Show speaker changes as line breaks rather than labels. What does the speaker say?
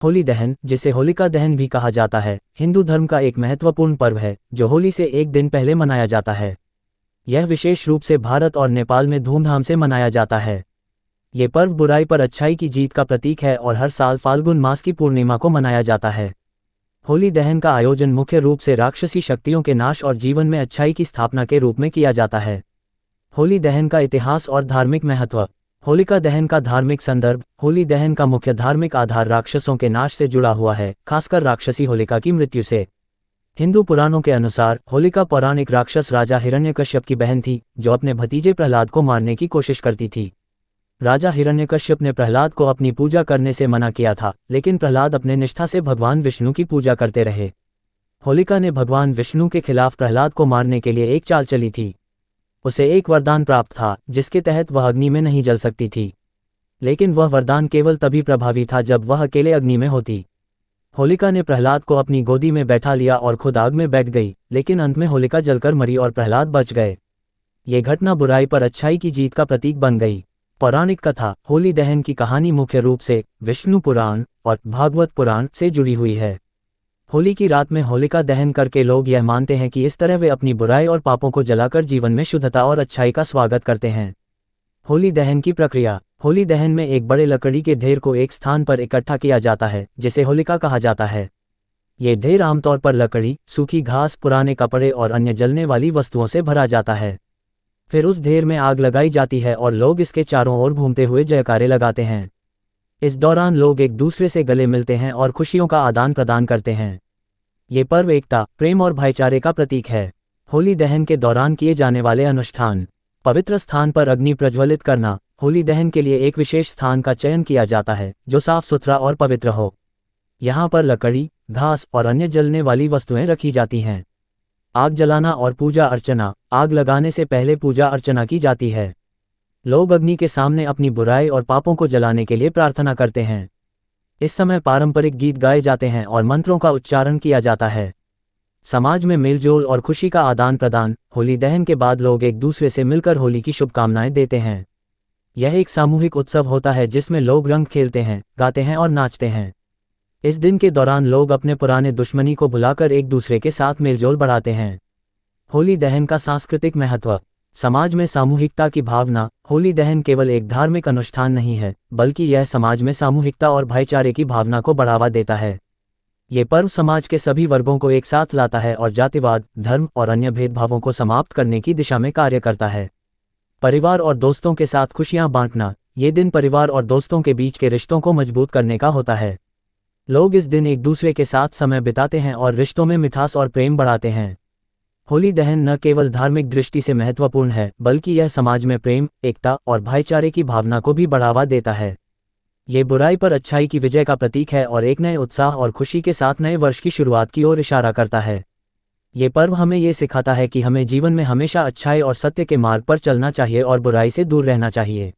होली दहन, जिसे होलिका दहन भी कहा जाता है, हिंदू धर्म का एक महत्वपूर्ण पर्व है जो होली से एक दिन पहले मनाया जाता है। यह विशेष रूप से भारत और नेपाल में धूमधाम से मनाया जाता है। ये पर्व बुराई पर अच्छाई की जीत का प्रतीक है और हर साल फाल्गुन मास की पूर्णिमा को मनाया जाता है। होली दहन का आयोजन मुख्य रूप से राक्षसी शक्तियों के नाश और जीवन में अच्छाई की स्थापना के रूप में किया जाता है। होली दहन का इतिहास और धार्मिक महत्व। होलिका दहन का धार्मिक संदर्भ। होली दहन का मुख्य धार्मिक आधार राक्षसों के नाश से जुड़ा हुआ है, खासकर राक्षसी होलिका की मृत्यु से। हिंदू पुराणों के अनुसार होलिका पौराणिक राक्षस राजा हिरण्यकश्यप की बहन थी, जो अपने भतीजे प्रहलाद को मारने की कोशिश करती थी। राजा हिरण्यकश्यप ने प्रहलाद को अपनी पूजा करने से मना किया था, लेकिन प्रहलाद अपने निष्ठा से भगवान विष्णु की पूजा करते रहे। होलिका ने भगवान विष्णु के खिलाफ प्रहलाद को मारने के लिए एक चाल चली थी। उसे एक वरदान प्राप्त था, जिसके तहत वह अग्नि में नहीं जल सकती थी, लेकिन वह वरदान केवल तभी प्रभावी था जब वह अकेले अग्नि में होती। होलिका ने प्रहलाद को अपनी गोदी में बैठा लिया और खुद आग में बैठ गई, लेकिन अंत में होलिका जलकर मरी और प्रहलाद बच गए। ये घटना बुराई पर अच्छाई की जीत का प्रतीक बन गई। पौराणिक कथा। होली दहन की कहानी मुख्य रूप से विष्णु पुराण और भागवत पुराण से जुड़ी हुई है। होली की रात में होलिका दहन करके लोग यह मानते हैं कि इस तरह वे अपनी बुराई और पापों को जलाकर जीवन में शुद्धता और अच्छाई का स्वागत करते हैं। होली दहन की प्रक्रिया। होली दहन में एक बड़े लकड़ी के ढेर को एक स्थान पर इकट्ठा किया जाता है, जिसे होलिका कहा जाता है। ये ढेर आमतौर पर लकड़ी, सूखी घास, पुराने कपड़े और अन्य जलने वाली वस्तुओं से भरा जाता है। फिर उस ढेर में आग लगाई जाती है और लोग इसके चारों ओर घूमते हुए जयकारे लगाते हैं। इस दौरान लोग एक दूसरे से गले मिलते हैं और खुशियों का आदान प्रदान करते हैं। ये पर्व एकता, प्रेम और भाईचारे का प्रतीक है। होली दहन के दौरान किए जाने वाले अनुष्ठान। पवित्र स्थान पर अग्नि प्रज्वलित करना। होली दहन के लिए एक विशेष स्थान का चयन किया जाता है, जो साफ सुथरा और पवित्र हो। यहाँ पर लकड़ी, घास और अन्य जलने वाली वस्तुएं रखी जाती हैं। आग जलाना और पूजा अर्चना। आग लगाने से पहले पूजा अर्चना की जाती है। लोग अग्नि के सामने अपनी बुराई और पापों को जलाने के लिए प्रार्थना करते हैं। इस समय पारंपरिक गीत गाए जाते हैं और मंत्रों का उच्चारण किया जाता है। समाज में मेलजोल और खुशी का आदान प्रदान। होली दहन के बाद लोग एक दूसरे से मिलकर होली की शुभकामनाएं देते हैं। यह एक सामूहिक उत्सव होता है जिसमें लोग रंग खेलते हैं, गाते हैं और नाचते हैं। इस दिन के दौरान लोग अपने पुराने दुश्मनी को भुलाकर एक दूसरे के साथ मेलजोल बढ़ाते हैं। होली दहन का सांस्कृतिक महत्व। समाज में सामूहिकता की भावना। होली दहन केवल एक धार्मिक अनुष्ठान नहीं है, बल्कि यह समाज में सामूहिकता और भाईचारे की भावना को बढ़ावा देता है। ये पर्व समाज के सभी वर्गों को एक साथ लाता है और जातिवाद, धर्म और अन्य भेदभावों को समाप्त करने की दिशा में कार्य करता है। परिवार और दोस्तों के साथ खुशियां बांटना। ये दिन परिवार और दोस्तों के बीच के रिश्तों को मजबूत करने का होता है। लोग इस दिन एक दूसरे के साथ समय बिताते हैं और रिश्तों में मिठास और प्रेम बढ़ाते हैं। होली दहन न केवल धार्मिक दृष्टि से महत्वपूर्ण है, बल्कि यह समाज में प्रेम, एकता और भाईचारे की भावना को भी बढ़ावा देता है। ये बुराई पर अच्छाई की विजय का प्रतीक है और एक नए उत्साह और खुशी के साथ नए वर्ष की शुरुआत की ओर इशारा करता है। ये पर्व हमें ये सिखाता है कि हमें जीवन में हमेशा अच्छाई और सत्य के मार्ग पर चलना चाहिए और बुराई से दूर रहना चाहिए।